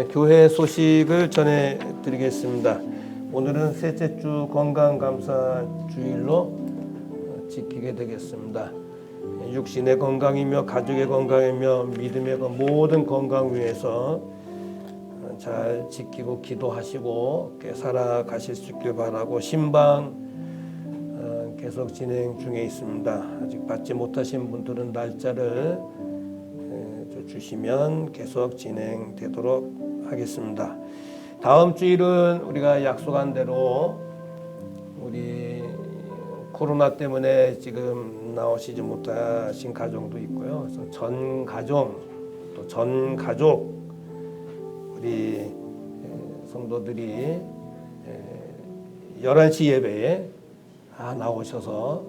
교회 소식을 전해드리겠습니다. 오늘은 셋째 주 건강감사 주일로 지키게 되겠습니다. 육신의 건강이며 가족의 건강이며 믿음의 모든 건강 위해서 잘 지키고 기도하시고 살아가실 수 있길 바라고 신방 계속 진행 중에 있습니다. 아직 받지 못하신 분들은 날짜를 주시면 계속 진행되도록 하겠습니다. 다음 주일은 우리가 약속한 대로 우리 코로나 때문에 지금 나오시지 못하신 가정도 있고요. 그래서 전 가정 또 전 가족 우리 성도들이 11시 예배에 나오셔서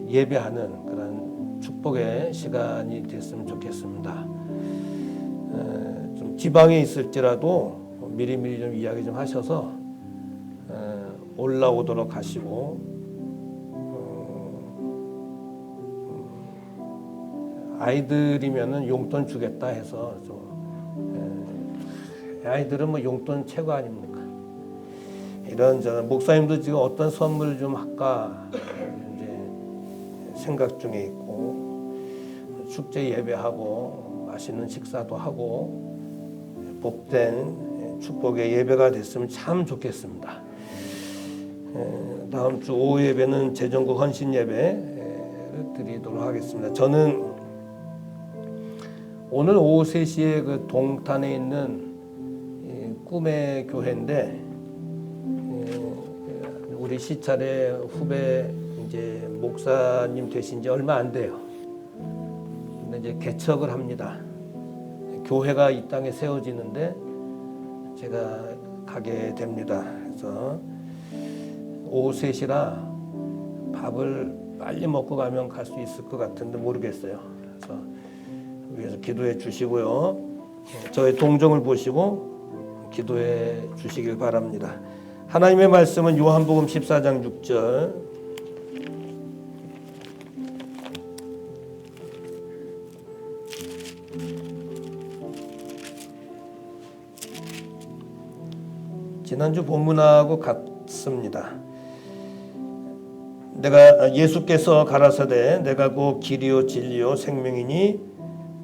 예배하는 그런 축복의 시간이 됐으면 좋겠습니다. 좀 지방에 있을지라도 미리미리 좀 이야기 좀 하셔서 올라오도록 하시고 아이들이면은 용돈 주겠다 해서 좀 아이들은 뭐 용돈 최고 아닙니까? 이런 목사님도 지금 어떤 선물을 좀 할까 이제 생각 중에 있고 축제 예배하고 맛있는 식사도 하고 복된 축복의 예배가 됐으면 참 좋겠습니다. 다음 주 오후 예배는 재정국 헌신 예배를 드리도록 하겠습니다. 저는 오늘 오후 3시에 그 동탄에 있는 꿈의 교회인데 우리 시찰의 후배 이제 목사님 되신 지 얼마 안 돼요. 근데 이제 개척을 합니다. 교회가 이 땅에 세워지는데 제가 가게 됩니다. 그래서 오후 3시라 밥을 빨리 먹고 가면 갈 수 있을 것 같은데 모르겠어요. 그래서 위에서 기도해 주시고요. 저의 동정을 보시고 기도해 주시길 바랍니다. 하나님의 말씀은 요한복음 14장 6절 지난주 본문하고 같습니다. 내가 예수께서 가라사대 내가 곧 길이요 진리요 생명이니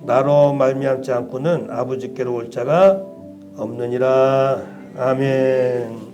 나로 말미암지 않고는 아버지께로 올 자가 없느니라. 아멘.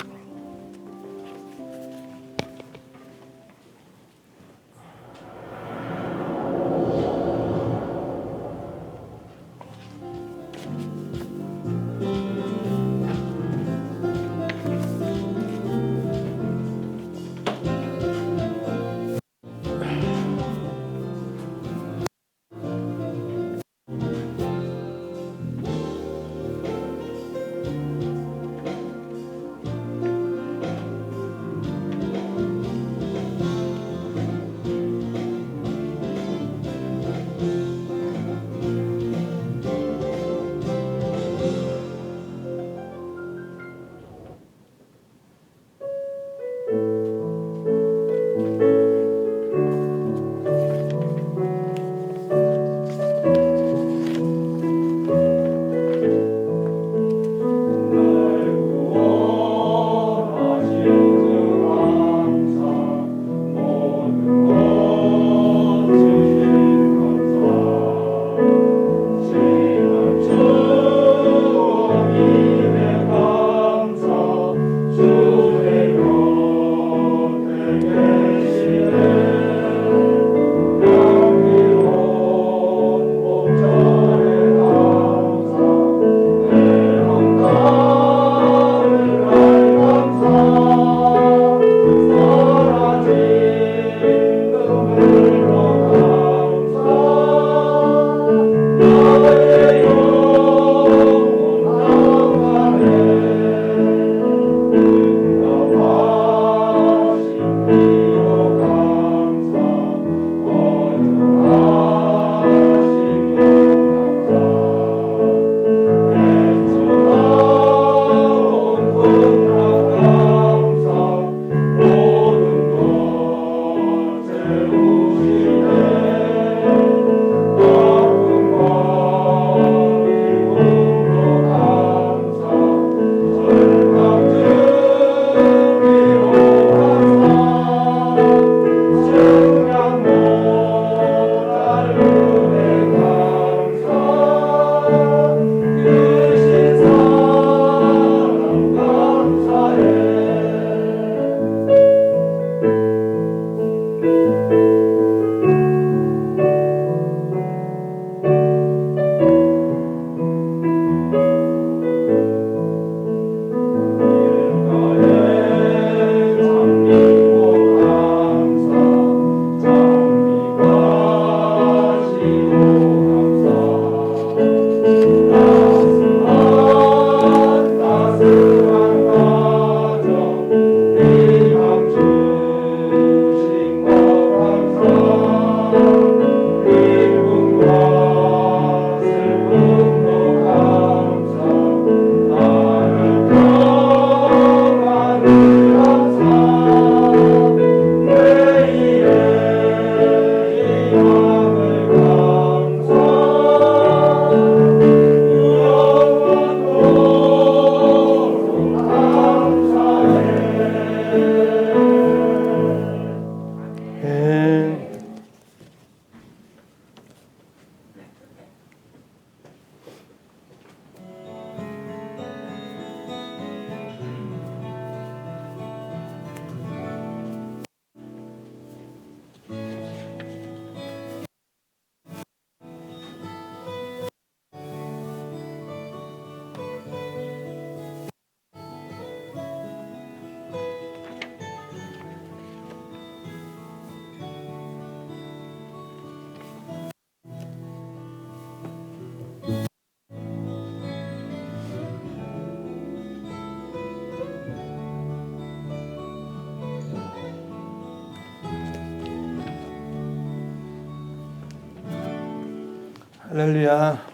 할렐루야.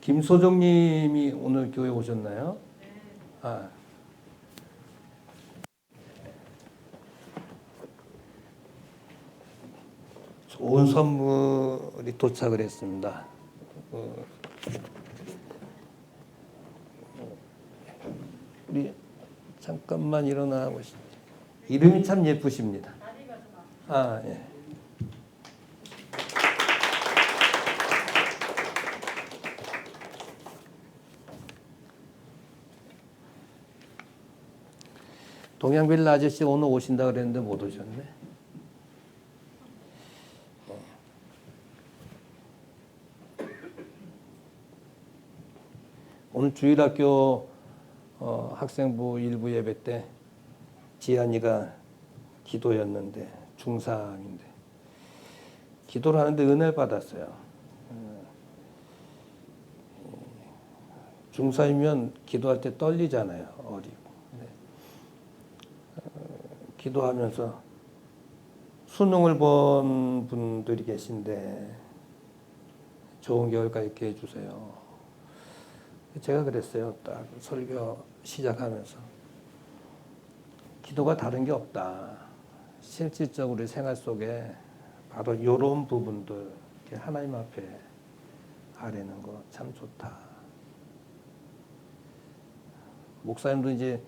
김소정님이 오늘 교회 오셨나요? 아. 좋은 선물이 도착을 했습니다. 우리 잠깐만 일어나 보시죠. 이름이 참 예쁘십니다. 아, 예. 동양빌라 아저씨 오늘 오신다 그랬는데 못 오셨네. 오늘 주일학교 학생부 일부 예배 때 지한이가 기도였는데 중3인데 기도를 하는데 은혜를 받았어요. 중3이면 기도할 때 떨리잖아요. 어리고. 기도하면서 수능을 본 분들이 계신데 좋은 결과 있게 해주세요. 제가 그랬어요. 딱 설교 시작하면서 기도가 다른 게 없다. 실질적으로 우리 생활 속에 바로 이런 부분들 하나님 앞에 아뢰는 거 참 좋다. 목사님도 이제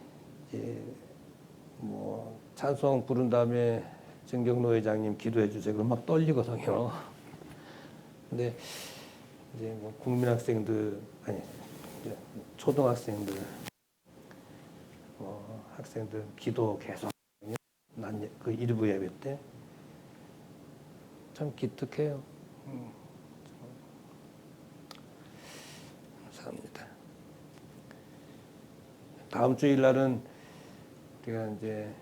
뭐 찬송 부른 다음에 정경로 회장님 기도해 주세요. 그럼 막 떨리거든요. 근데 이제 뭐 국민학생들 아니 초등학생들 학생들 기도 계속 난 그 일부 예배 때 참 기특해요. 감사합니다. 다음 주일 날은 제가 이제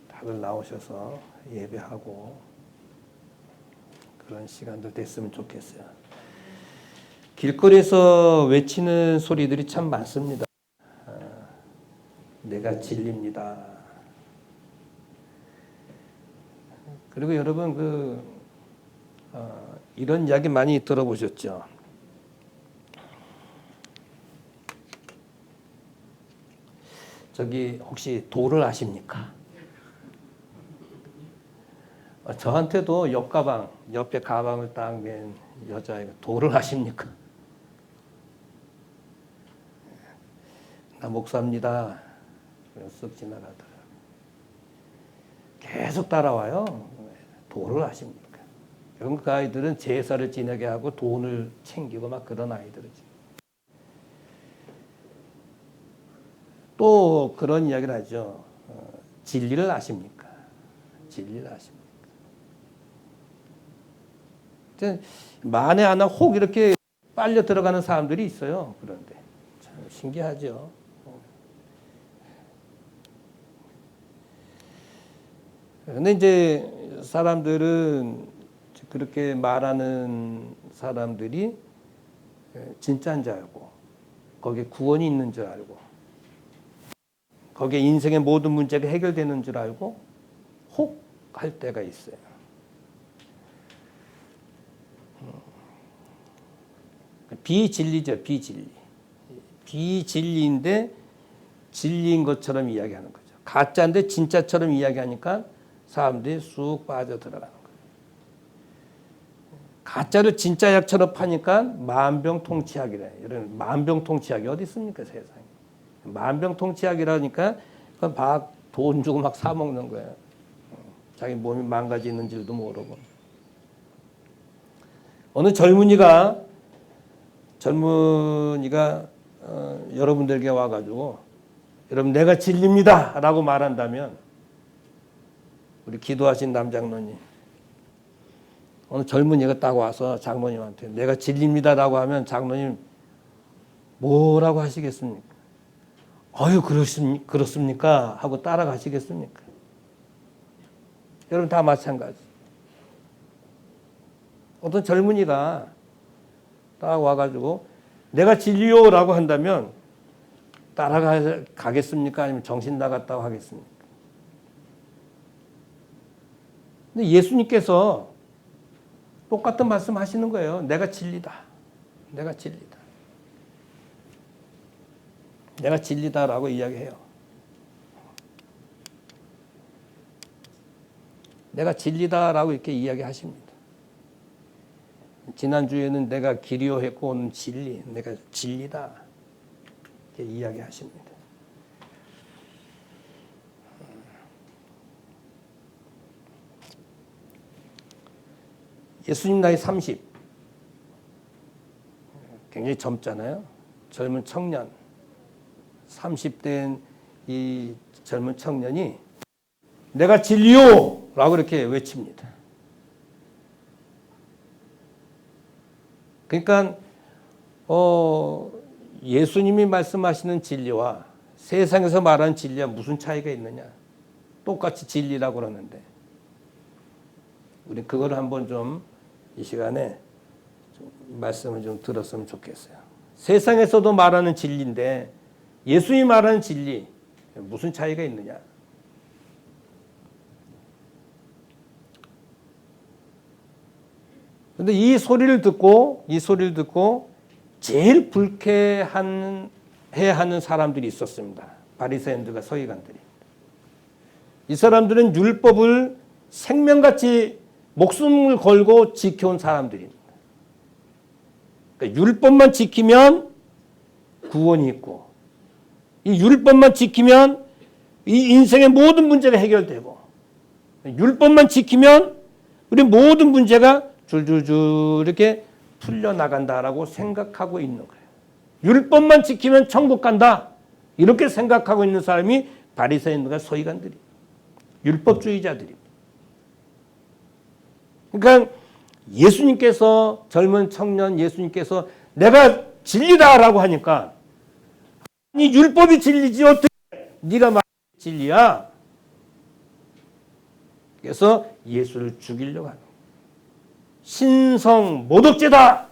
다들 나오셔서 예배하고 그런 시간들 됐으면 좋겠어요. 길거리에서 외치는 소리들이 참 많습니다. 내가 진리입니다. 그리고 여러분 이런 이야기 많이 들어보셨죠? 저기 혹시 도를 아십니까? 저한테도 옆에 가방을 딱 맨 여자애가 도를 아십니까? 나 목사입니다. 쓱 지나가더라고요. 계속 따라와요. 도를 아십니까? 그 아이들은 제사를 지내게 하고 돈을 챙기고 막 그런 아이들이지. 또 그런 이야기를 하죠. 진리를 아십니까? 진리를 아십니까? 만에 하나 혹 이렇게 빨려 들어가는 사람들이 있어요. 그런데 참 신기하죠. 근데 이제 사람들은 그렇게 말하는 사람들이 진짜인 줄 알고 거기에 구원이 있는 줄 알고 거기에 인생의 모든 문제가 해결되는 줄 알고 혹 할 때가 있어요. 비진리죠. 비진리인데 진리인 것처럼 이야기하는 거죠. 가짜인데 진짜처럼 이야기하니까 사람들이 쑥 빠져들어가는 거예요. 가짜를 진짜 약처럼 파니까 만병통치약이래. 이런 만병통치약이 어디 있습니까, 세상에. 만병통치약이라니까 그건 막 돈 주고 막 사 먹는 거예요. 자기 몸이 망가지는 줄도 모르고. 어느 젊은이가 여러분들에게 와가지고 여러분 내가 진리입니다 라고 말한다면 우리 기도하신 남장로님 어느 젊은이가 딱 와서 장로님한테 내가 진리입니다 라고 하면 장로님 뭐라고 하시겠습니까? 아유 그렇습니까? 하고 따라가시겠습니까? 여러분 다 마찬가지. 어떤 젊은이가 딱 와가지고 내가 진리요라고 한다면 따라가겠습니까? 아니면 정신 나갔다고 하겠습니까? 근데 예수님께서 똑같은 말씀 하시는 거예요. 내가 진리다. 내가 진리다. 내가 진리다라고 이야기해요. 내가 진리다라고 이렇게 이야기하십니다. 지난주에는 내가 길이요 했고 오늘 진리, 내가 진리다 이렇게 이야기하십니다. 예수님 나이 30. 굉장히 젊잖아요. 젊은 청년. 30대인 이 젊은 청년이 내가 진리요! 라고 이렇게 외칩니다. 그러니까 예수님이 말씀하시는 진리와 세상에서 말하는 진리와 무슨 차이가 있느냐. 똑같이 진리라고 그러는데 우리 그걸 한번 좀 이 시간에 좀 말씀을 좀 들었으면 좋겠어요. 세상에서도 말하는 진리인데 예수님이 말하는 진리 무슨 차이가 있느냐. 그런데 이 소리를 듣고 제일 불쾌해하는 사람들이 있었습니다. 바리새인들과 서기관들이. 이 사람들은 율법을 생명같이 목숨을 걸고 지켜온 사람들입니다. 그러니까 율법만 지키면 구원이 있고 이 율법만 지키면 이 인생의 모든 문제가 해결되고 율법만 지키면 우리 모든 문제가 줄줄줄 이렇게 풀려나간다라고 생각하고 있는 거예요. 율법만 지키면 천국 간다. 이렇게 생각하고 있는 사람이 바리새인들과 서기관들이 율법주의자들입니다. 그러니까 예수님께서 젊은 청년 예수님께서 내가 진리다라고 하니까 아니 율법이 진리지 어떻게 네가 말하는 진리야. 그래서 예수를 죽이려고 하는 거예요. 신성 모독죄다.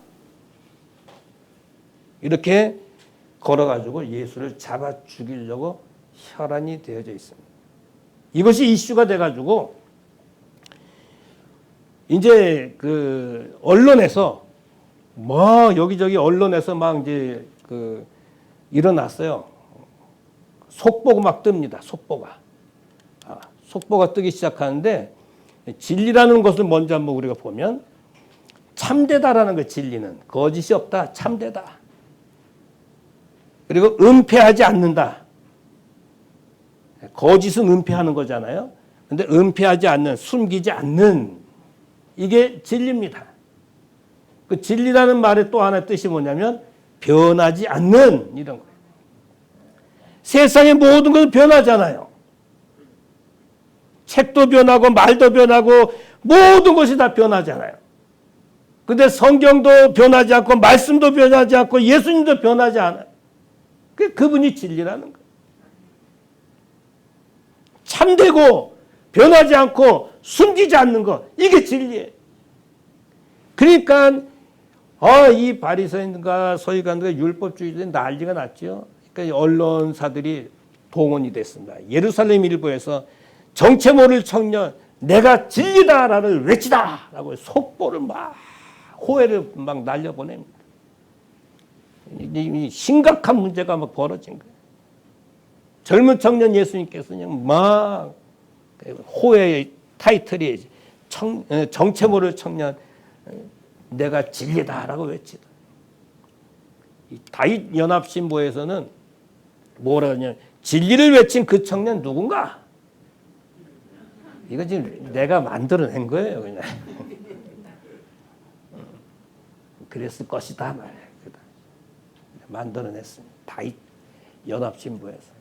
이렇게 걸어가지고 예수를 잡아 죽이려고 혈안이 되어져 있습니다. 이것이 이슈가 돼가지고 이제 그 언론에서 여기저기 언론에서 막 이제 일어났어요. 속보가 막 뜹니다. 속보가 뜨기 시작하는데 진리라는 것을 먼저 한번 우리가 보면 참되다라는 거 진리는 거짓이 없다. 참되다. 그리고 은폐하지 않는다. 거짓은 은폐하는 거잖아요. 근데 은폐하지 않는, 숨기지 않는 이게 진리입니다. 그 진리라는 말의 또 하나의 뜻이 뭐냐면 변하지 않는 이런 거예요. 세상의 모든 것은 변하잖아요. 책도 변하고 말도 변하고 모든 것이 다 변하잖아요. 근데 성경도 변하지 않고 말씀도 변하지 않고 예수님도 변하지 않아요. 그분이 진리라는 거예요. 참되고 변하지 않고 숨기지 않는 것 이게 진리예요. 그러니까 이 바리새인과 서기관들과 율법주의자들이 난리가 났죠. 그러니까 언론사들이 동원이 됐습니다. 예루살렘 일부에서 정체 모를 청년 내가 진리다라를 외치다라고 속보를 막 호해를 막 날려보냅니다. 심각한 문제가 막 벌어진 거예요. 젊은 청년 예수님께서 그냥 막 호해의 타이틀이 정체 모를 청년 내가 진리다라고 외치다. 다윗 연합신보에서는 뭐라 하냐 진리를 외친 그 청년 누군가? 이거 지금 내가 만들어낸 거예요, 그냥. 그랬을 것이다 말이에요. 만들어냈습니다. 다윗 연합신보에서.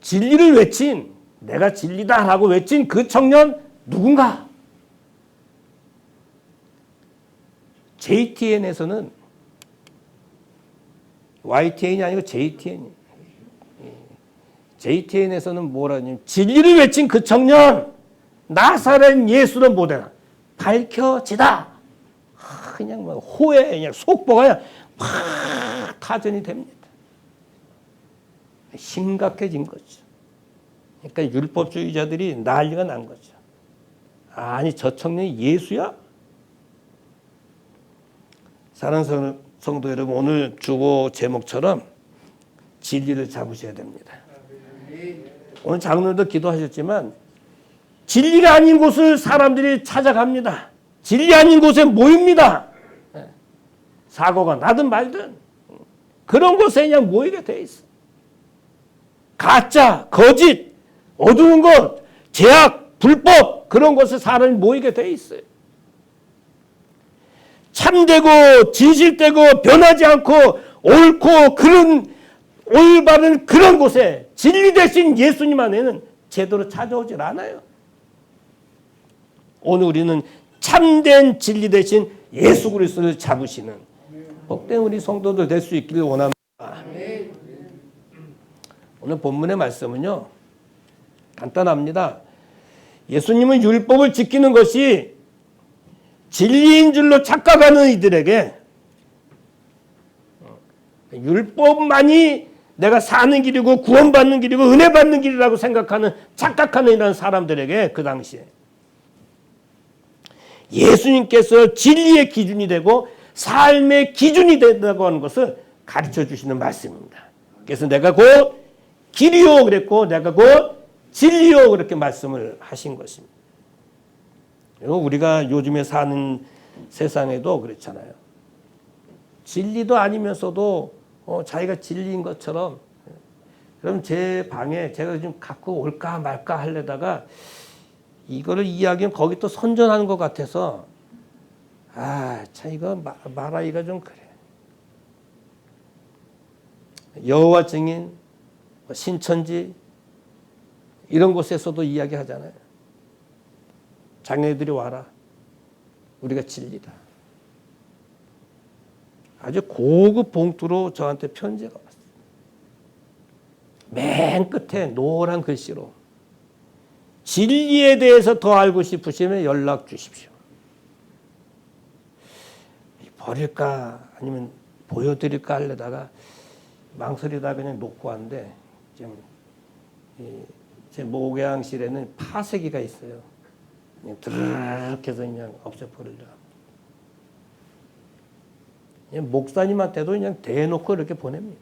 진리를 외친 내가 진리다라고 외친 그 청년 누군가? JTN에서는 YTN이 아니고 JTN이. JTN에서는 뭐라냐면 진리를 외친 그 청년 나사렛 예수는 못해라 밝혀지다. 그냥 뭐 호해 그냥 속보가 그냥 막 타전이 됩니다. 심각해진 거죠. 그러니까 율법주의자들이 난리가 난 거죠. 아니 저 청년이 예수야? 사랑하는 성도 여러분, 오늘 주보 제목처럼 진리를 잡으셔야 됩니다. 오늘 장로도 기도하셨지만 진리가 아닌 곳을 사람들이 찾아갑니다. 진리 아닌 곳에 모입니다. 사고가 나든 말든 그런 곳에 그냥 모이게 돼 있어. 가짜, 거짓, 어두운 것, 제약, 불법 그런 곳에 사람이 모이게 돼 있어요. 참되고 진실되고 변하지 않고 옳고 그런 올바른 그런 곳에 진리 대신 예수님 안에는 제대로 찾아오질 않아요. 오늘 우리는 참된 진리 대신 예수 그리스도를 잡으시는 복된 우리 성도들 될 수 있기를 원합니다. 오늘 본문의 말씀은요, 간단합니다. 예수님은 율법을 지키는 것이 진리인 줄로 착각하는 이들에게 율법만이 내가 사는 길이고 구원받는 길이고 은혜 받는 길이라고 생각하는 착각하는 이런 사람들에게 그 당시에 예수님께서 진리의 기준이 되고 삶의 기준이 된다고 하는 것을 가르쳐 주시는 말씀입니다. 그래서 내가 곧 길이요 그랬고 내가 곧 진리요 그렇게 말씀을 하신 것입니다. 우리가 요즘에 사는 세상에도 그렇잖아요. 진리도 아니면서도 자기가 진리인 것처럼, 그럼 제 방에 제가 좀 갖고 올까 말까 하려다가 이거를 이야기하면 거기 또 선전하는 것 같아서 참 이거 말하기가 좀 그래. 여호와 증인, 신천지 이런 곳에서도 이야기하잖아요. 자네들이 와라. 우리가 진리다. 아주 고급 봉투로 저한테 편지가 왔어요. 맨 끝에 노란 글씨로 진리에 대해서 더 알고 싶으시면 연락 주십시오. 버릴까 아니면 보여드릴까 하려다가 망설이다 그냥 놓고 왔는데 지금 제 목양실에는 파쇄기가 있어요. 그냥 드르륵 해서 그냥 없애버리려고. 그냥 목사님한테도 그냥 대놓고 이렇게 보냅니다.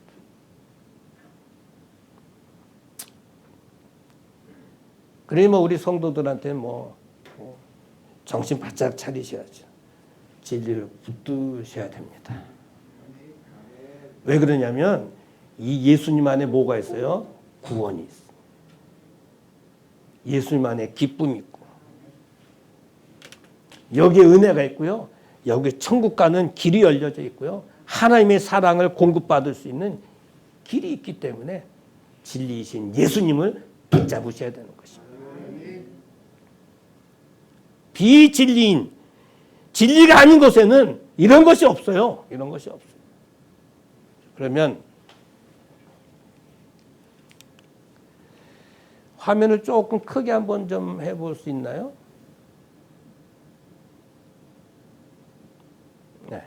그러면 우리 성도들한테 정신 바짝 차리셔야죠. 진리를 붙드셔야 됩니다. 왜 그러냐면 이 예수님 안에 뭐가 있어요? 구원이 있어요. 예수님 안에 기쁨이 있고 여기에 은혜가 있고요. 여기 천국 가는 길이 열려져 있고요. 하나님의 사랑을 공급받을 수 있는 길이 있기 때문에 진리이신 예수님을 붙잡으셔야 되는 것입니다. 비진리인, 진리가 아닌 곳에는 이런 것이 없어요. 이런 것이 없어요. 그러면 화면을 조금 크게 한번 좀 해볼 수 있나요? 네.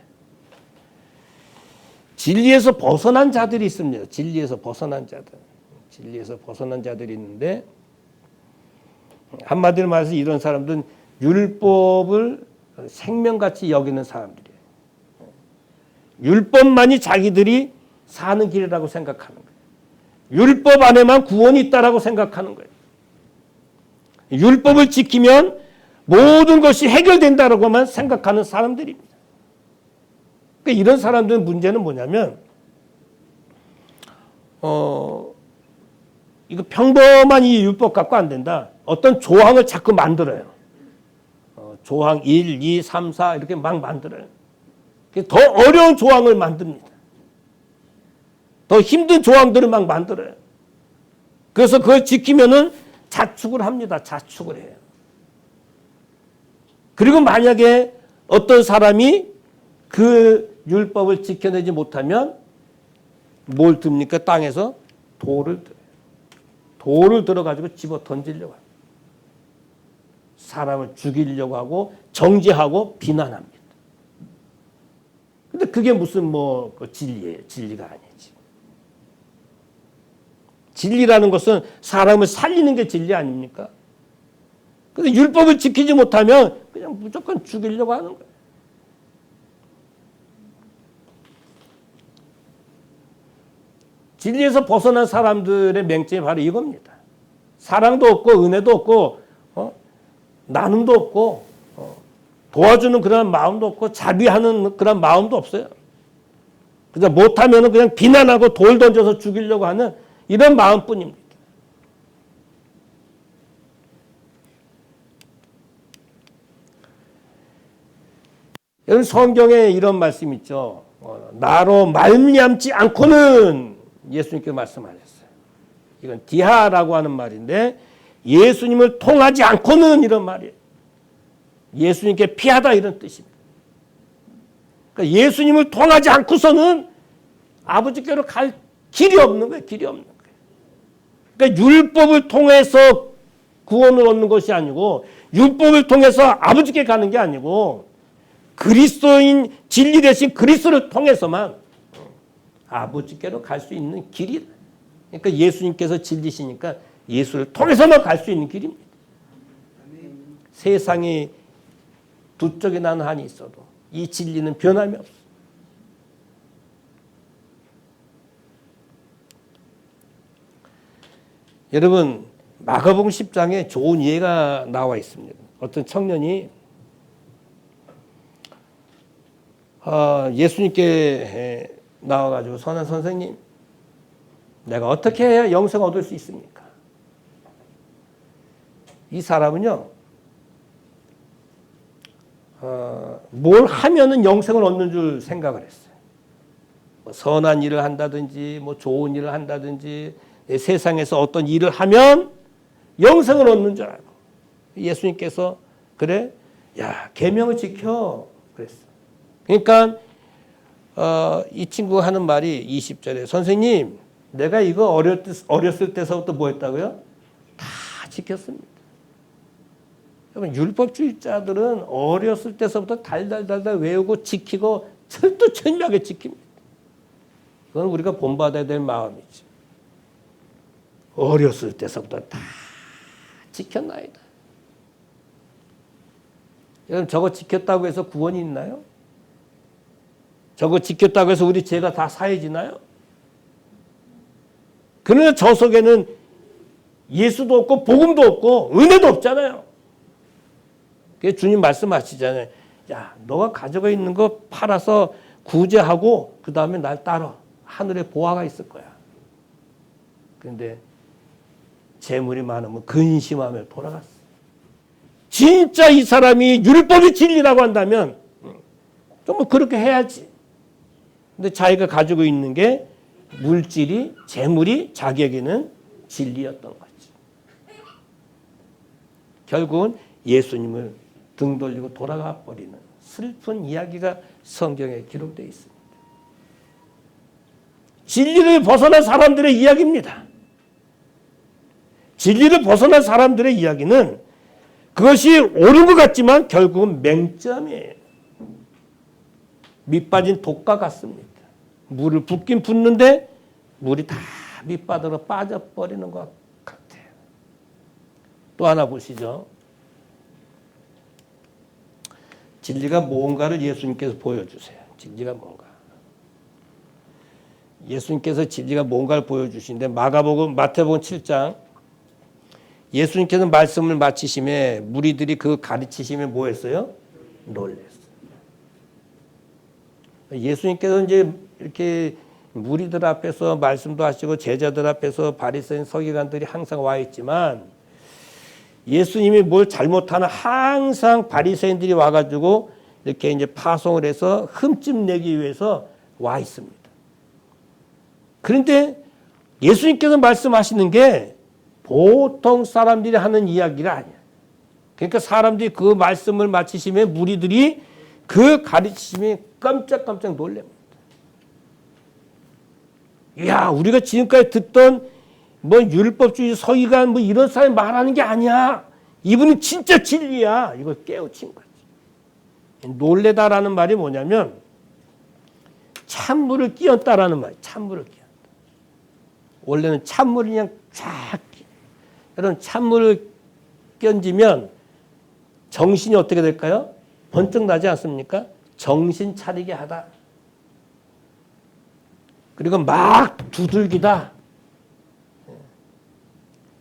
진리에서 벗어난 자들이 있습니다. 진리에서 벗어난 자들. 진리에서 벗어난 자들이 있는데 한마디로 말해서 이런 사람들은 율법을 생명같이 여기는 사람들이에요. 율법만이 자기들이 사는 길이라고 생각하는 거예요. 율법 안에만 구원이 있다라고 생각하는 거예요. 율법을 지키면 모든 것이 해결된다라고만 생각하는 사람들입니다. 그러니까 이런 사람들의 문제는 뭐냐면 이거 평범한 이 율법 갖고 안 된다. 어떤 조항을 자꾸 만들어요. 조항 1, 2, 3, 4 이렇게 막 만들어요. 더 어려운 조항을 만듭니다. 더 힘든 조항들을 막 만들어요. 그래서 그걸 지키면은 자축을 합니다. 자축을 해요. 그리고 만약에 어떤 사람이 그 율법을 지켜내지 못하면 뭘 듭니까? 땅에서 돌을 들어요. 돌을 들어가지고 집어 던지려고 합니다. 사람을 죽이려고 하고 정죄하고 비난합니다. 근데 그게 무슨 진리예요? 진리가 아니지. 진리라는 것은 사람을 살리는 게 진리 아닙니까? 근데 율법을 지키지 못하면 그냥 무조건 죽이려고 하는 거예요. 진리에서 벗어난 사람들의 맹점이 바로 이겁니다. 사랑도 없고 은혜도 없고 나눔도 없고 도와주는 그런 마음도 없고 자비하는 그런 마음도 없어요. 그냥 못하면 그냥 비난하고 돌 던져서 죽이려고 하는 이런 마음뿐입니다. 여러분 성경에 이런 말씀 있죠. 나로 말미암지 않고는 예수님께 말씀하셨어요. 이건 디하라고 하는 말인데 예수님을 통하지 않고는 이런 말이에요. 예수님께 피하다 이런 뜻입니다. 그러니까 예수님을 통하지 않고서는 아버지께로 갈 길이 없는 거예요. 길이 없는 거예요. 그러니까 율법을 통해서 구원을 얻는 것이 아니고 율법을 통해서 아버지께 가는 게 아니고 그리스도인 진리 대신 그리스도를 통해서만 아버지께로 갈 수 있는 길이다. 그러니까 예수님께서 진리시니까 예수를 통해서만 갈 수 있는 길입니다. 세상이 두 쪽에 나는 한이 있어도 이 진리는 변함이 없어. 여러분 마가복음 10장에 좋은 예가 나와 있습니다. 어떤 청년이 예수님께 나와가지고 선한 선생님 내가 어떻게 해야 영생 얻을 수 있습니까? 이 사람은요 뭘 하면은 영생을 얻는 줄 생각을 했어요. 뭐 선한 일을 한다든지 뭐 좋은 일을 한다든지 세상에서 어떤 일을 하면 영생을 얻는 줄 알고 예수님께서 그래 야 계명을 지켜 그랬어. 그러니까 이 친구가 하는 말이 20절에 선생님 내가 이거 어렸을 때서부터 뭐 했다고요? 다 지켰습니다. 여러분 율법주의자들은 어렸을 때서부터 달달달달 외우고 지키고 철두철미하게 지킵니다. 그건 우리가 본받아야 될 마음이지. 어렸을 때서부터 다 지켰나이다. 여러분 저거 지켰다고 해서 구원이 있나요? 저거 지켰다고 해서 우리 죄가 다 사해지나요? 그러나 저 속에는 예수도 없고 복음도 없고 은혜도 없잖아요. 그게 주님 말씀하시잖아요. 야, 너가 가지고 있는 거 팔아서 구제하고 그 다음에 날 따라. 하늘에 보화가 있을 거야. 그런데 재물이 많으면 근심하며 돌아갔어. 진짜 이 사람이 율법이 진리라고 한다면 좀 그렇게 해야지. 근데 자기가 가지고 있는 게 물질이 재물이 자기에게는 진리였던 거지. 결국은 예수님을 등 돌리고 돌아가 버리는 슬픈 이야기가 성경에 기록되어 있습니다. 진리를 벗어난 사람들의 이야기입니다. 진리를 벗어난 사람들의 이야기는 그것이 옳은 것 같지만 결국은 맹점이에요. 밑빠진 독과 같습니다. 물을 붓긴 붓는데 물이 다 밑바닥으로 빠져버리는 것 같아요. 또 하나 보시죠. 진리가 뭔가를 예수님께서 보여주세요. 진리가 뭔가. 예수님께서 진리가 뭔가를 보여주시는데 마태복음 7장 예수님께서 말씀을 마치심에 무리들이 그 가르치심에 뭐 했어요? 놀랐어요. 예수님께서 이제 이렇게 무리들 앞에서 말씀도 하시고 제자들 앞에서 바리새인 서기관들이 항상 와 있지만 예수님이 뭘 잘못하는 항상 바리새인들이 와가지고 이렇게 이제 파송을 해서 흠집 내기 위해서 와 있습니다. 그런데 예수님께서 말씀하시는 게 보통 사람들이 하는 이야기가 아니야. 그러니까 사람들이 그 말씀을 마치시면 무리들이 그 가르치심에 깜짝깜짝 놀랍니다. 야, 우리가 지금까지 듣던 뭐 율법주의 서기관 뭐 이런 사람이 말하는 게 아니야. 이분은 진짜 진리야. 이걸 깨우친 거지. 놀래다라는 말이 뭐냐면 찬물을 끼얹다라는 말이야. 찬물을 끼얹다. 원래는 찬물이 그냥 쫙, 여러분 찬물을 끼얹으면 정신이 어떻게 될까요? 번쩍 나지 않습니까? 정신 차리게 하다. 그리고 막 두들기다.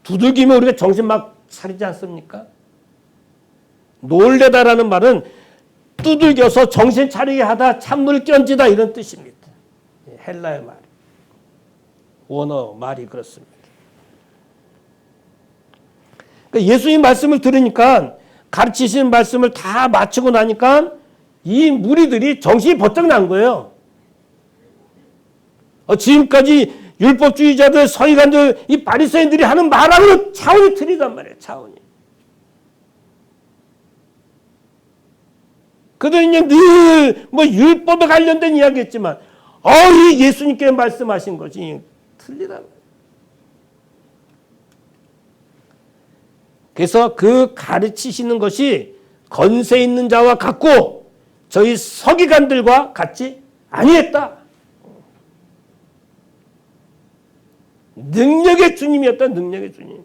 두들기면 우리가 정신 막 차리지 않습니까? 놀래다라는 말은 두들겨서 정신 차리게 하다, 찬물을 끼얹다 이런 뜻입니다. 헬라의 말. 원어 말이 그렇습니다. 그러니까 예수님 말씀을 들으니까 가르치시는 말씀을 다 마치고 나니까 이 무리들이 정신이 번쩍 난 거예요. 지금까지 율법주의자들, 서기관들, 이 바리새인들이 하는 말하고는 차원이 틀리단 말이에요. 차원이. 그들은 그냥 늘 뭐 율법에 관련된 이야기했지만 이 예수님께 말씀하신 것이 틀리다. 그래서 그 가르치시는 것이 건세 있는 자와 같고 저희 서기관들과 같지 아니했다. 능력의 주님이었다. 능력의 주님.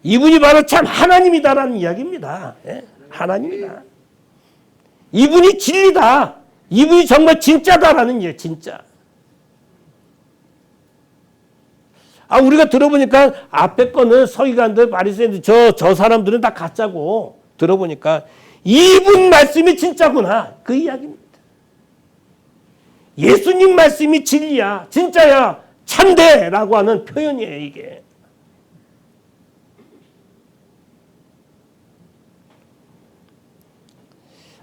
이분이 바로 참 하나님이다라는 이야기입니다. 예? 하나님이다. 이분이 진리다. 이분이 정말 진짜다라는 얘기예요. 진짜. 우리가 들어보니까 앞에 거는 서기관들, 바리새인들, 저 사람들은 다 가짜고 들어보니까 이분 말씀이 진짜구나. 그 이야기입니다. 예수님 말씀이 진리야. 진짜야. 참되라고 하는 표현이에요. 이게.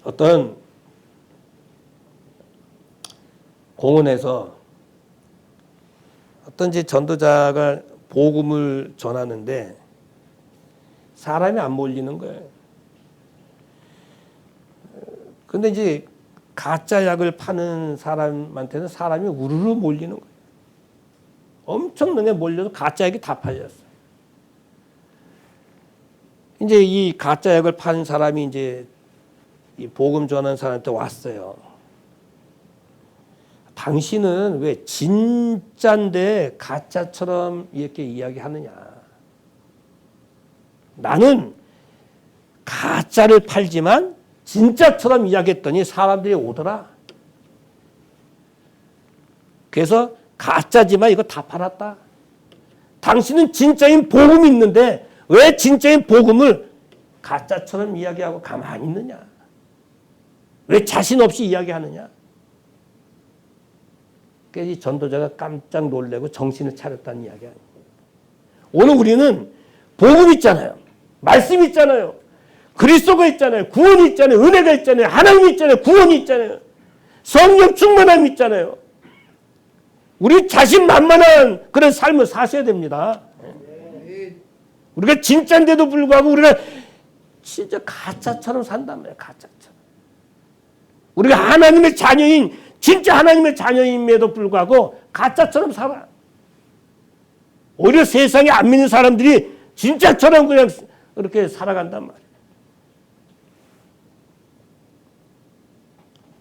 어떤 공원에서 어떤 전도자가 복음을 전하는데 사람이 안 몰리는 거예요. 근데 이제 가짜 약을 파는 사람한테는 사람이 우르르 몰리는 거예요. 엄청나게 몰려서 가짜 약이 다 팔렸어요. 이제 이 가짜 약을 파는 사람이 이제 이 복음 전하는 사람한테 왔어요. 당신은 왜 진짜인데 가짜처럼 이렇게 이야기하느냐. 나는 가짜를 팔지만 진짜처럼 이야기했더니 사람들이 오더라. 그래서 가짜지만 이거 다 팔았다. 당신은 진짜인 복음이 있는데 왜 진짜인 복음을 가짜처럼 이야기하고 가만히 있느냐. 왜 자신 없이 이야기하느냐. 그래서 이 전도자가 깜짝 놀래고 정신을 차렸다는 이야기 아니에요. 오늘 우리는 복음 있잖아요. 말씀 있잖아요. 그리스도가 있잖아요. 구원이 있잖아요. 은혜가 있잖아요. 하나님이 있잖아요. 구원이 있잖아요. 성령 충만함이 있잖아요. 우리 자신만만한 그런 삶을 사셔야 됩니다. 우리가 진짜인데도 불구하고 우리가 진짜 가짜처럼 산단 말이에요. 가짜처럼. 우리가 하나님의 자녀인 진짜 하나님의 자녀임에도 불구하고 가짜처럼 살아. 오히려 세상에 안 믿는 사람들이 진짜처럼 그냥 그렇게 살아간단 말이에요.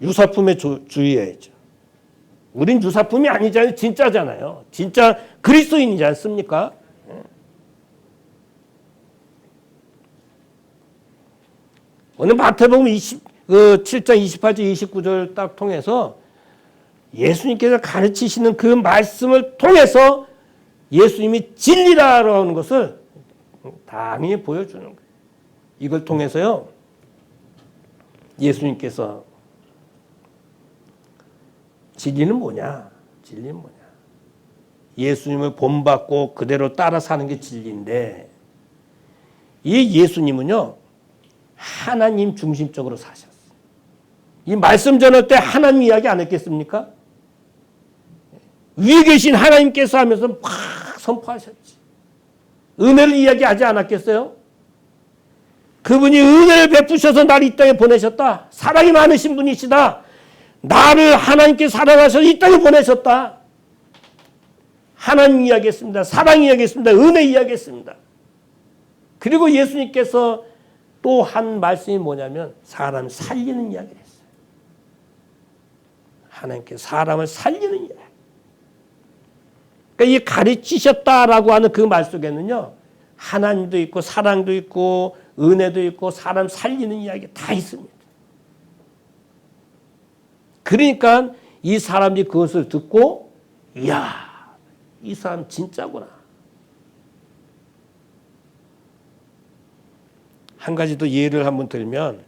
유사품에 주의해야죠. 우린 유사품이 아니잖아요. 진짜잖아요. 진짜 그리스도인이지 않습니까? 오늘 마태복음 7장 28절 29절 딱 통해서 예수님께서 가르치시는 그 말씀을 통해서 예수님이 진리라고 하는 것을 당연히 보여주는 거예요. 이걸 통해서요. 예수님께서 진리는 뭐냐? 진리는 뭐냐? 예수님을 본받고 그대로 따라 사는 게 진리인데 이 예수님은요. 하나님 중심적으로 사셨어요. 이 말씀 전할 때 하나님 이야기 안 했겠습니까? 위에 계신 하나님께서 하면서 막 선포하셨지. 은혜를 이야기하지 않았겠어요? 그분이 은혜를 베푸셔서 나를 이 땅에 보내셨다. 사랑이 많으신 분이시다. 나를 하나님께 사랑하셔서 이 땅에 보내셨다. 하나님 이야기했습니다. 사랑 이야기했습니다. 은혜 이야기했습니다. 그리고 예수님께서 또 한 말씀이 뭐냐면 사람 살리는 이야기를 했어요. 하나님께 사람을 살리는 이야기. 그러니까 이 가르치셨다라고 하는 그 말 속에는요, 하나님도 있고 사랑도 있고 은혜도 있고 사람 살리는 이야기 다 있습니다. 그러니까 이 사람이 그것을 듣고, 이야, 이 사람 진짜구나. 한 가지 더 예를 한번 들면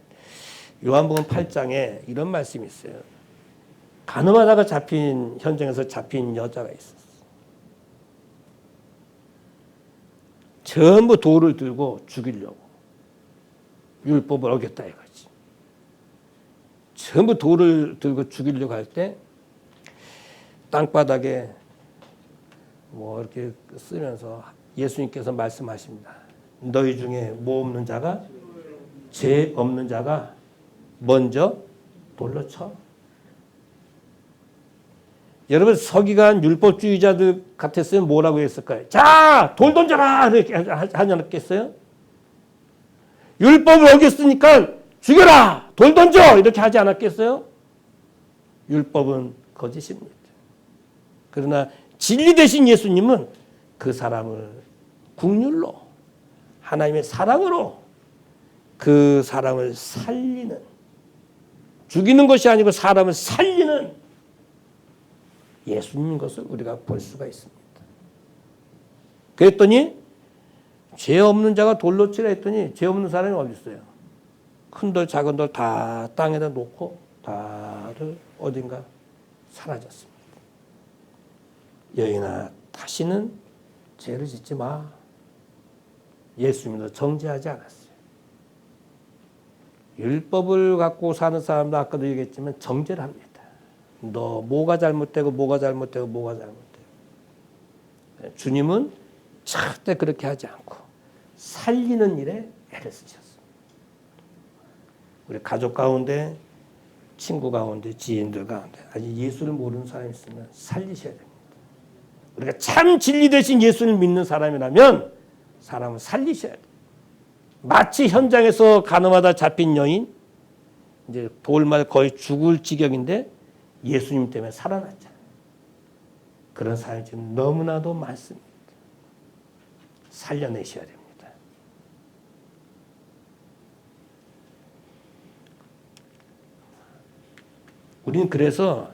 요한복음 8장에 이런 말씀이 있어요. 가늠하다가 잡힌, 현장에서 잡힌 여자가 있었어요. 전부 돌을 들고 죽이려고. 율법을 어겼다 이거지. 전부 돌을 들고 죽이려고 할 때 땅바닥에 뭐 이렇게 쓰면서 예수님께서 말씀하십니다. 너희 중에 뭐 없는 자가, 죄 없는 자가 먼저 돌로 쳐. 여러분 서기관 율법주의자들 같았으면 뭐라고 했을까요? 자, 돌 던져라! 이렇게 하지 않았겠어요? 율법을 어겼으니까 죽여라! 돌 던져! 이렇게 하지 않았겠어요? 율법은 거짓입니다. 그러나 진리 되신 예수님은 그 사람을 국률로, 하나님의 사랑으로 그 사람을 살리는, 죽이는 것이 아니고 사람을 살리는 예수님인 것을 우리가 볼 수가 있습니다. 그랬더니 죄 없는 자가 돌로 치라 했더니 죄 없는 사람이 어디 있어요? 큰 돌 작은 돌 다 땅에다 놓고 다들 어딘가 사라졌습니다. 여인아, 다시는 죄를 짓지 마. 예수님도 정죄하지 않았어요. 율법을 갖고 사는 사람도 아까도 얘기했지만 정죄를 합니다. 너 뭐가 잘못되고 뭐가 잘못되고 뭐가 잘못되고. 주님은 절대 그렇게 하지 않고 살리는 일에 애를 쓰셨습니다. 우리 가족 가운데, 친구 가운데, 지인들 가운데 아직 예수를 모르는 사람이 있으면 살리셔야 됩니다. 우리가 참 진리 되신 예수를 믿는 사람이라면 사람을 살리셔야 돼요. 마치 현장에서 가늠하다 잡힌 여인, 이제 돌말 거의 죽을 지경인데 예수님 때문에 살아났잖아요. 그런 사람이 지금 너무나도 많습니다. 살려내셔야 됩니다. 우리는 그래서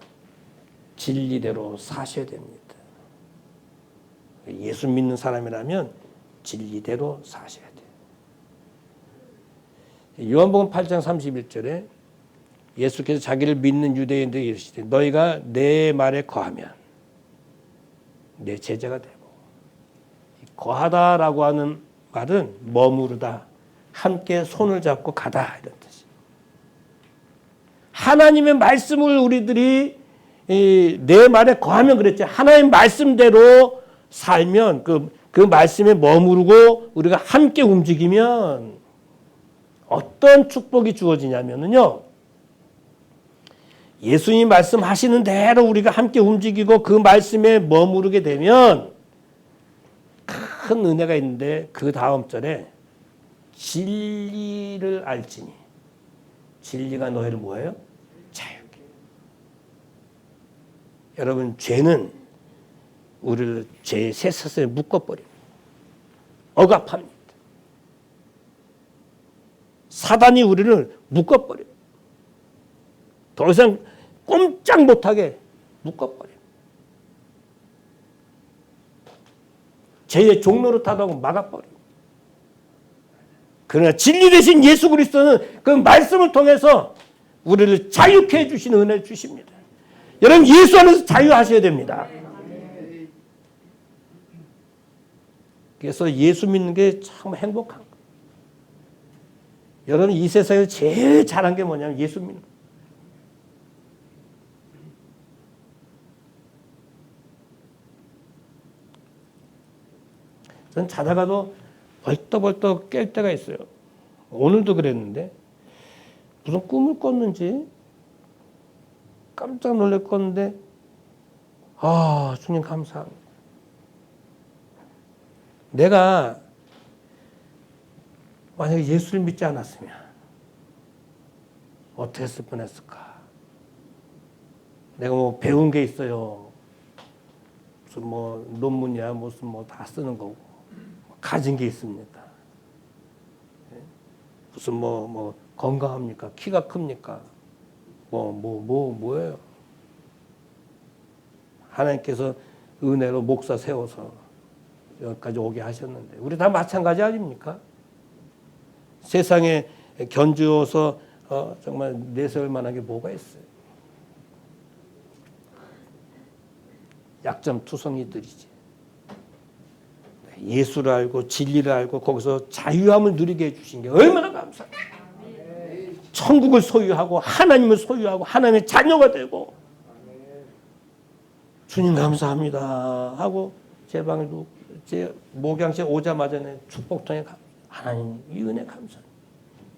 진리대로 사셔야 됩니다. 예수 믿는 사람이라면 진리대로 사셔야 돼요. 요한복음 8장 31절에 예수께서 자기를 믿는 유대인들에게 이르시되 너희가 내 말에 거하면 내 제자가 되고, 거하다라고 하는 말은 머무르다, 함께 손을 잡고 가다 이런 뜻이에요. 하나님의 말씀을 우리들이 내 말에 거하면 그랬죠. 하나님 말씀대로 살면 그 말씀에 머무르고 우리가 함께 움직이면 어떤 축복이 주어지냐면요. 예수님 말씀하시는 대로 우리가 함께 움직이고 그 말씀에 머무르게 되면 큰 은혜가 있는데 그 다음 절에 진리를 알지니 진리가 너희를 뭐예요? 자유케. 여러분 죄는 우리를 죄의 쇠사슬에 묶어버립니다. 억압합니다. 사단이 우리를 묶어버립니다. 더 이상 꼼짝 못하게 묶어버려요. 죄의 종로로 타다고 막아버려요. 그러나 진리 되신 예수 그리스도는 그 말씀을 통해서 우리를 자유케 해주시는 은혜를 주십니다. 여러분 예수 안에서 자유하셔야 됩니다. 그래서 예수 믿는 게 참 행복한 거예요. 여러분 이 세상에서 제일 잘한 게 뭐냐면 예수 믿는 거예요. 전 자다가도 벌떡벌떡 깰 때가 있어요. 오늘도 그랬는데 무슨 꿈을 꿨는지 깜짝 놀래 꿨는데 아 주님 감사합니다. 내가 만약에 예수를 믿지 않았으면 어떻게 했을 뻔했을까. 내가 뭐 배운 게 있어요. 무슨 뭐 논문이야 무슨 뭐 다 쓰는 거고 가진 게 있습니까? 무슨 뭐 건강합니까? 키가 큽니까? 뭐예요? 하나님께서 은혜로 목사 세워서 여기까지 오게 하셨는데 우리 다 마찬가지 아닙니까? 세상에 견주어서 정말 내세울 만한 게 뭐가 있어요? 약점투성이들이지. 예수를 알고 진리를 알고 거기서 자유함을 누리게 해주신 게 얼마나 감사해요. 천국을 소유하고 하나님을 소유하고 하나님의 자녀가 되고 주님 감사합니다 하고 제 방에 제 목양실 오자마자 축복통에 하나님 이 은혜 감사합니다.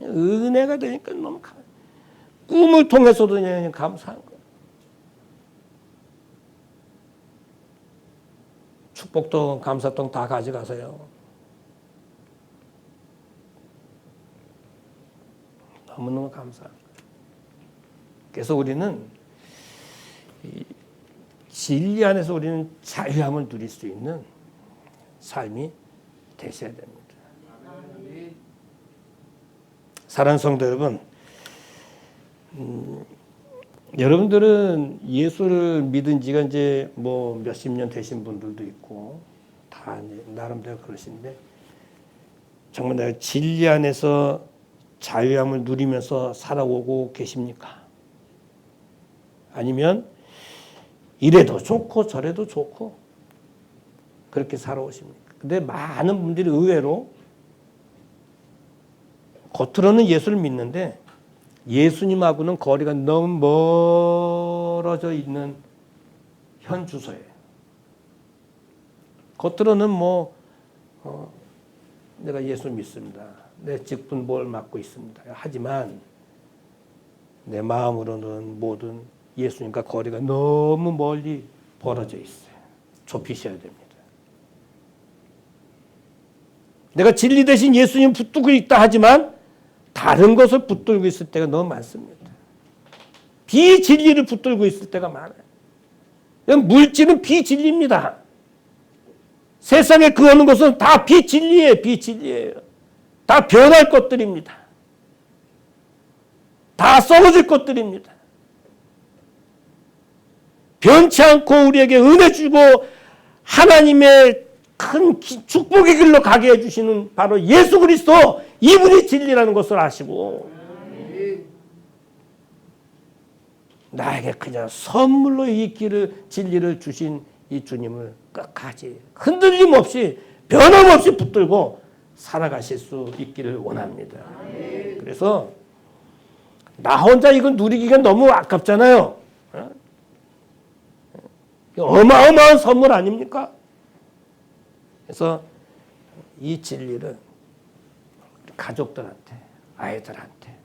은혜가 되니까 너무 감사해요. 꿈을 통해서도 그냥 감사한 거예요. 축복통, 감사통 다 가져가세요. 너무너무 감사합니다. 그래서 우리는 진리 안에서 우리는 자유함을 누릴 수 있는 삶이 되셔야 됩니다. 사랑하는 성도 여러분, 여러분들은 예수를 믿은 지가 이제 뭐 몇십 년 되신 분들도 있고 다 나름대로 그러신데 정말 내가 진리 안에서 자유함을 누리면서 살아오고 계십니까? 아니면 이래도 좋고 저래도 좋고 그렇게 살아오십니까? 근데 많은 분들이 의외로 겉으로는 예수를 믿는데 예수님하고는 거리가 너무 멀어져 있는 현 주소예요. 겉으로는 내가 예수 믿습니다. 내 직분 뭘 맡고 있습니다. 하지만 내 마음으로는 모든 예수님과 거리가 너무 멀리 벌어져 있어요. 좁히셔야 됩니다. 내가 진리 대신 예수님 붙들고 있다 하지만 다른 것을 붙들고 있을 때가 너무 많습니다. 비진리를 붙들고 있을 때가 많아요. 물질은 비진리입니다. 세상에 그어는 것은 다 비진리예요. 비진리예요. 다 변할 것들입니다. 다 썩어질 것들입니다. 변치 않고 우리에게 은혜 주고 하나님의 큰 축복의 길로 가게 해주시는 바로 예수 그리스도, 이분이 진리라는 것을 아시고 나에게 그냥 선물로 이 길을, 진리를 주신 이 주님을 끝까지 흔들림 없이 변함없이 붙들고 살아가실 수 있기를 원합니다. 그래서 나 혼자 이걸 누리기가 너무 아깝잖아요. 어마어마한 선물 아닙니까? 그래서 이 진리를 가족들한테, 아이들한테,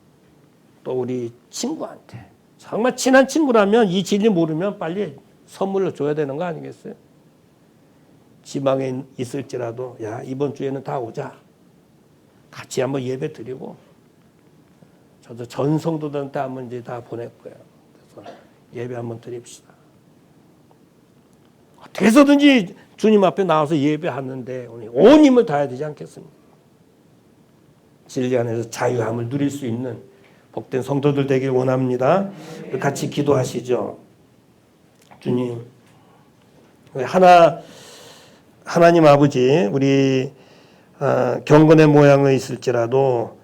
또 우리 친구한테, 정말 친한 친구라면 이 진리 모르면 빨리 선물로 줘야 되는 거 아니겠어요? 지방에 있을지라도 야 이번 주에는 다 오자. 같이 한번 예배 드리고 저도 전 성도들한테 한번 이제 다 보낼 거예요. 그래서 예배 한번 드립시다. 어떻게 해서든지 주님 앞에 나와서 예배하는데 온 힘을 다해야 되지 않겠습니까? 진리 안에서 자유함을 누릴 수 있는 복된 성도들 되길 원합니다. 같이 기도하시죠. 주님, 하나님 아버지, 우리 경건의 모양은 있을지라도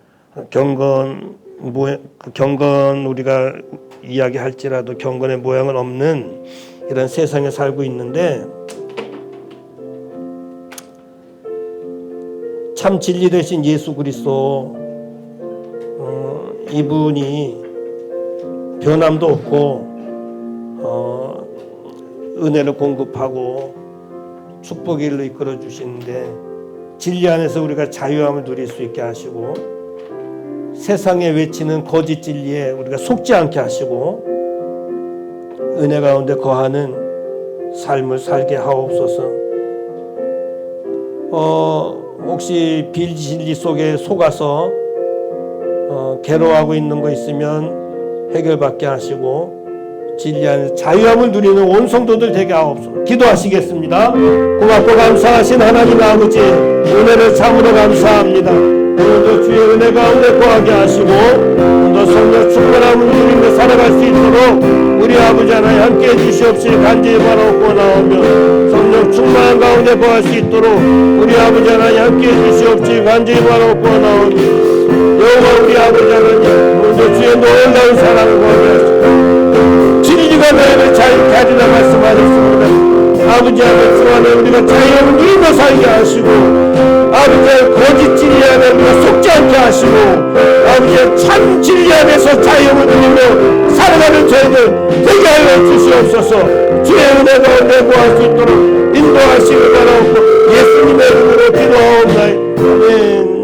경건 우리가 이야기할지라도 경건의 모양은 없는 이런 세상에 살고 있는데 참 진리 되신 예수 그리스도 이분이 변함도 없고 은혜를 공급하고 축복의 일로 이끌어 주시는데 진리 안에서 우리가 자유함을 누릴 수 있게 하시고 세상에 외치는 거짓 진리에 우리가 속지 않게 하시고 은혜 가운데 거하는 삶을 살게 하옵소서. 혹시 비진리 속에 속아서 괴로워하고 있는 거 있으면 해결받게 하시고 진리 안에서 자유함을 누리는 온 성도들 되게 하옵소서. 기도하시겠습니다. 고맙고 감사하신 하나님 아버지, 은혜를 참으로 감사합니다. 오늘도 주의 은혜 가운데 거하게 하시고 오늘도 성령 충만함을 누리며 살아갈 수 있도록 우리 아버지 하나님 함께해 주시옵시기 간절히 바라옵고 나오며, 성령 충만한 가운데 거할 수 있도록 우리 아버지 하나님 함께해 주시옵시기 간절히 바라옵고 나오며, 여호와 우리 아버지 하나님, 오늘도 주의 놀라운 사랑을 거하게 하시고 진리가 너희를 자유케 하리라 말씀하셨습니다. 아버지 하나님, 주 안에 우리가 자유함을 누리며 살게 하시고, 아버지의 거짓 진리 안에 우리가 속지 않게 하시고, 아버지의 참 진리 안에서 자유함을 누리며 살아가는 저희들 되게 하여 주시옵소서. 주의 은혜 가운데 구할 수 있도록 인도하시기 바라옵고 예수님의 이름으로 기도하옵나이다. 아멘.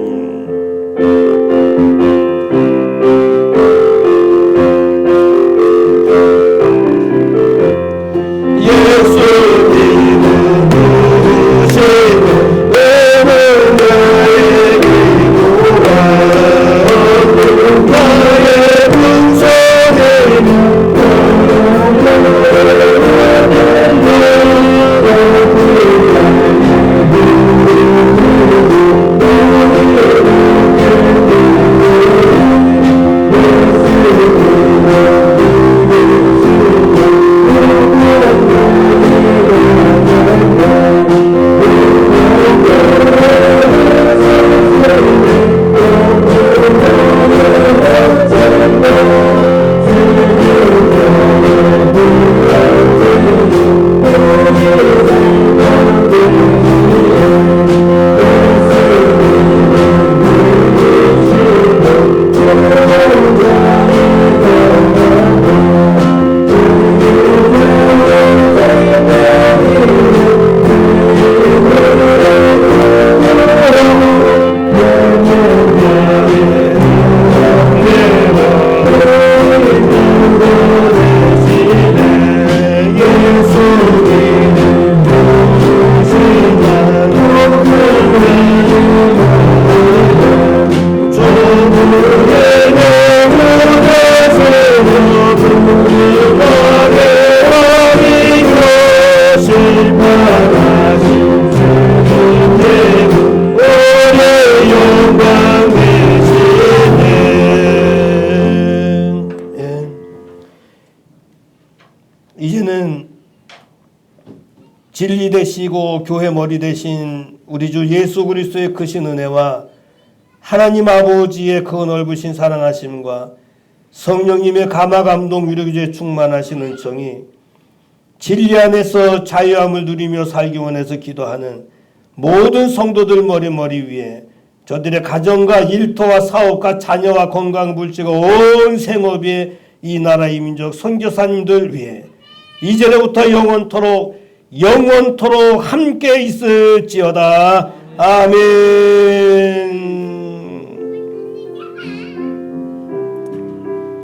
이제는 진리 되시고 교회 머리 되신 우리 주 예수 그리스도의 크신 은혜와 하나님 아버지의 그 넓으신 사랑하심과 성령님의 감화 감동 위로기에 충만하신 은총이 진리 안에서 자유함을 누리며 살기 원해서 기도하는 모든 성도들 머리 위에, 저들의 가정과 일터와 사업과 자녀와 건강 물질과 온 생업에 이 나라 이 민족 선교사님들 위해 이제로부터 영원토록 함께 있을지어다. 아멘.